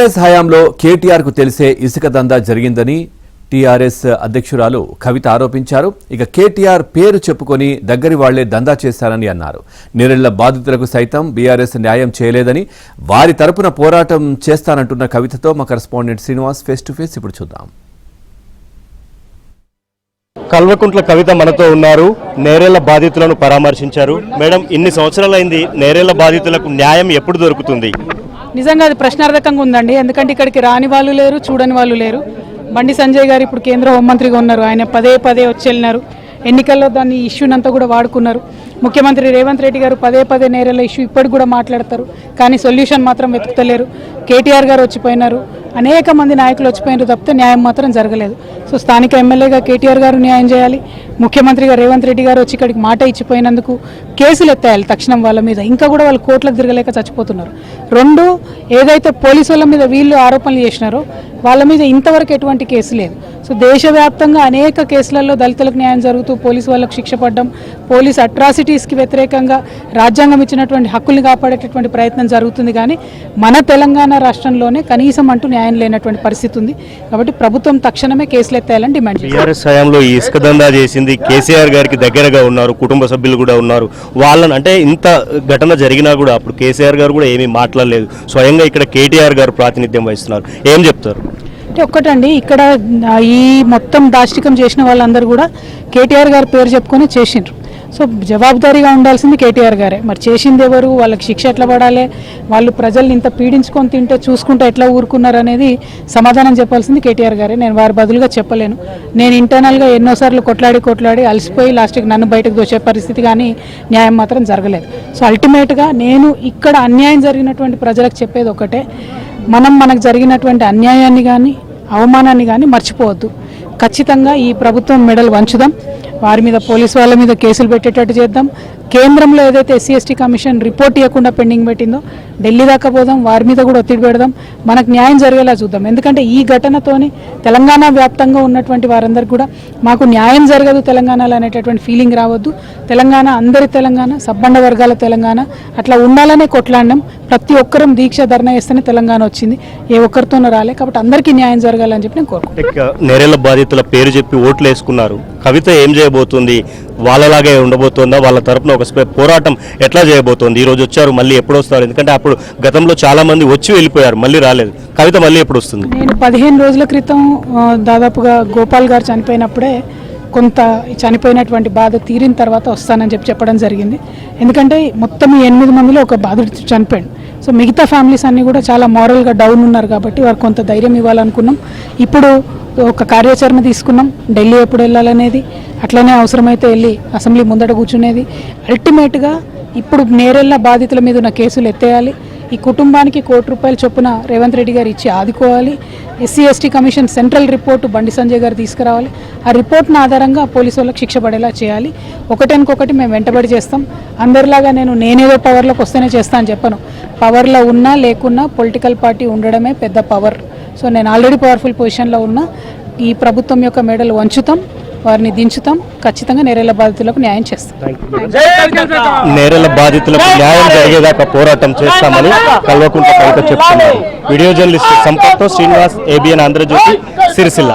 హయాంలో కేటీఆర్ కు తెలిసే ఇసుక దందా జరిగిందని టీఆర్ఎస్ అధ్యక్షురాలు కవిత ఆరోపించారు. ఇక కేటీఆర్ పేరు చెప్పుకొని దగ్గరి వాళ్లే దందా చేశారని అన్నారు. నేరెళ్ల బాధితులకు సైతం బీఆర్ఎస్ న్యాయం చేయలేదని వారి తరపున పోరాటం చేస్తానంటున్న కవితతో మా correspondent Srinivas face to face ఇప్పుడు చూద్దాం. కల్వకుంట్ల కవిత మనతో ఉన్నారు. నేరేళ్ల బాధితులను పరామర్శించారు. మేడం, ఇన్ని సంవత్సరాలైంది, నేరేళ్ల బాధితులకు న్యాయం ఎప్పుడు దొరుకుతుంది? నిజంగా అది ప్రశ్నార్థకంగా ఉందండి. ఎందుకంటే ఇక్కడికి రాని వాళ్ళు లేరు, చూడని వాళ్ళు లేరు. బండి సంజయ్ గారు ఇప్పుడు కేంద్ర హోంమంత్రిగా ఉన్నారు. ఆయన పదే పదే వచ్చి వెళ్ళినారు. ఎన్నికల్లో దాన్ని ఇష్యూనంతా కూడా వాడుకున్నారు. ముఖ్యమంత్రి రేవంత్ రెడ్డి గారు పదే పదే నేరేళ్ల ఇష్యూ ఇప్పటికి కూడా మాట్లాడతారు, కానీ సొల్యూషన్ మాత్రం వెతుకుతలేరు. కేటీఆర్ గారు వచ్చిపోయినారు, అనేక మంది నాయకులు వచ్చిపోయినారు తప్పితే న్యాయం మాత్రం జరగలేదు. సో స్థానిక ఎమ్మెల్యేగా కేటీఆర్ గారు న్యాయం చేయాలి. ముఖ్యమంత్రిగా రేవంత్ రెడ్డి గారు వచ్చి ఇక్కడికి మాట ఇచ్చిపోయినందుకు కేసులు ఎత్తేయాలి తక్షణం వాళ్ళ మీద. ఇంకా కూడా వాళ్ళు కోర్టులకు తిరగలేక చచ్చిపోతున్నారు. రెండు, ఏదైతే పోలీసు వాళ్ళ మీద వీళ్ళు ఆరోపణలు చేసినారో వాళ్ళ మీద ఇంతవరకు ఎటువంటి కేసు లేదు. సో దేశవ్యాప్తంగా అనేక కేసులలో దళితులకు న్యాయం జరుగుతూ పోలీసు వాళ్ళకు శిక్ష పడ్డం, పోలీస్ అట్రాసిటీస్కి వ్యతిరేకంగా రాజ్యాంగం ఇచ్చినటువంటి హక్కుల్ని కాపాడేటటువంటి ప్రయత్నం జరుగుతుంది. కానీ మన తెలంగాణ రాష్ట్రంలోనే కనీసం అంటూ న్యాయం లేనటువంటి పరిస్థితి ఉంది. కాబట్టి ప్రభుత్వం తక్షణమే కేసులు ఎత్తేయాలని డిమాండ్ చేశారు. టీఆర్ఎస్ హయాంలో ఈ ఇసుక దందా చేసింది కేసీఆర్ గారికి దగ్గరగా ఉన్నారు, కుటుంబ సభ్యులు కూడా ఉన్నారు. వాళ్ళని అంటే ఇంత ఘటన జరిగినా కూడా అప్పుడు కేసీఆర్ గారు కూడా ఏమీ మాట్లాడలేదు. స్వయంగా ఇక్కడ కేటీఆర్ గారు ప్రాతినిధ్యం వహిస్తున్నారు. ఏం చెప్తారు? అంటే ఒక్కటండి, ఇక్కడ ఈ మొత్తం దాష్టికం చేసిన వాళ్ళందరూ కూడా కేటీఆర్ గారి పేరు చెప్పుకొని చేసిండ్రు. సో జవాబుదారీగా ఉండాల్సింది కేటీఆర్ గారే. మరి చేసింది ఎవరు, వాళ్ళకి శిక్ష ఎట్లా పడాలి, వాళ్ళు ప్రజల్ని ఇంత పీడించుకొని తింటే చూసుకుంటే ఎట్లా ఊరుకున్నారు అనేది సమాధానం చెప్పాల్సింది కేటీఆర్ గారే. నేను వారి బదులుగా చెప్పలేను. నేను ఇంటర్నల్గా ఎన్నోసార్లు కొట్లాడి అలసిపోయి లాస్ట్కి నన్ను బయటకు దోచే పరిస్థితి, కానీ న్యాయం మాత్రం జరగలేదు. సో అల్టిమేట్గా నేను ఇక్కడ అన్యాయం జరిగినటువంటి ప్రజలకు చెప్పేది ఒకటే, మనకు జరిగినటువంటి అన్యాయాన్ని కానీ అవమానాన్ని కానీ మర్చిపోవద్దు. ఖచ్చితంగా ఈ ప్రభుత్వం మెడలు వంచుదాం, వారి మీద పోలీసు వాళ్ళ మీద కేసులు పెట్టేటట్టు చేద్దాం. కేంద్రంలో ఏదైతే ఎస్సీ ఎస్టీ కమిషన్ రిపోర్ట్ ఇవ్వకుండా పెండింగ్ పెట్టిందో ఢిల్లీ దాకా పోదాం, వారి మీద కూడా ఒత్తిడి పెడదాం, మనకు న్యాయం జరిగేలా చూద్దాం. ఎందుకంటే ఈ ఘటనతోని తెలంగాణ వ్యాప్తంగా ఉన్నటువంటి వారందరికీ కూడా మాకు న్యాయం జరగదు తెలంగాణలో అనేటటువంటి ఫీలింగ్ రావద్దు. తెలంగాణ అందరి తెలంగాణ, సబ్బండ వర్గాల తెలంగాణ, అట్లా ఉండాలనే కొట్లాడినాం. ప్రతి ఒక్కరం దీక్ష ధర్నా చేస్తేనే తెలంగాణ వచ్చింది, ఏ ఒక్కరితోనూ రాలే. కాబట్టి అందరికీ న్యాయం జరగాలని చెప్పి నేను కోరుకుంటున్నాను. నేరేళ్ల బాధితుల పేరు చెప్పి ఓట్లు వేసుకున్నారు. కవిత ఏం చేయబోతుంది? వాళ్ళలాగే ఉండబోతుందా? వాళ్ళ తరపున ఒక పోరాటం ఎట్లా చేయబోతోంది? ఈ రోజు వచ్చారు, మళ్ళీ ఎప్పుడు వస్తారు? ఎందుకంటే అప్పుడు గతంలో చాలా మంది వచ్చి వెళ్ళిపోయారు, మళ్ళీ రాలేదు. కవిత మళ్ళీ ఎప్పుడు వస్తుంది? నేను 15 రోజుల క్రితం దాదాపుగా గోపాల్ గారు చనిపోయినప్పుడే కొంత చనిపోయినటువంటి బాధ తీరిన తర్వాత వస్తానని చెప్పడం జరిగింది. ఎందుకంటే మొత్తం 8 మందిలో ఒక బాధితుడు చనిపోయాడు. సో మిగతా ఫ్యామిలీస్ అన్నీ కూడా చాలా మారల్గా డౌన్ ఉన్నారు కాబట్టి వారికి కొంత ధైర్యం ఇవ్వాలనుకున్నాం. ఇప్పుడు ఒక కార్యాచరణ తీసుకున్నాం, ఢిల్లీ ఎప్పుడు వెళ్ళాలనేది, అట్లనే అవసరమైతే వెళ్ళి అసెంబ్లీ ముందట కూర్చునేది. అల్టిమేట్గా ఇప్పుడు నేరెళ్ల బాధితుల మీద ఉన్న కేసులు ఎత్తేయాలి. ఈ కుటుంబానికి ₹1 కోటి చొప్పున రేవంత్ రెడ్డి గారు ఇచ్చి ఆదుకోవాలి. SC ST commission central report Bandi Sanjay గారు తీసుకురావాలి. ఆ రిపోర్ట్ను ఆధారంగా పోలీసు వాళ్ళకి శిక్ష పడేలా చేయాలి. ఒకటెనుకొకటి మేము వెంటబడి చేస్తాం. అందరిలాగా నేనేదో పవర్లోకి వస్తేనే చేస్తా అని చెప్పను. పవర్లో ఉన్నా లేకున్నా పొలిటికల్ పార్టీ ఉండడమే పెద్ద పవర్. సో నేను ఆల్రెడీ పవర్ఫుల్ పొజిషన్లో ఉన్నా. ఈ ప్రభుత్వం యొక్క మెడలు వంచుతాం, వారిని దించుతాం. ఖచ్చితంగా నేరేళ్ల బాధితులకు న్యాయం చేస్తాం. నేరేళ్ల బాధితులకు న్యాయం జరిగేదాకా పోరాటం చేస్తామని కల్వకుంట్ల కవిత చెప్తున్నారు. వీడియో జర్నలిస్ట్ సంపత్తో శ్రీనివాస్, ABN ఆంధ్రజ్యోతి, సిరిసిల్ల.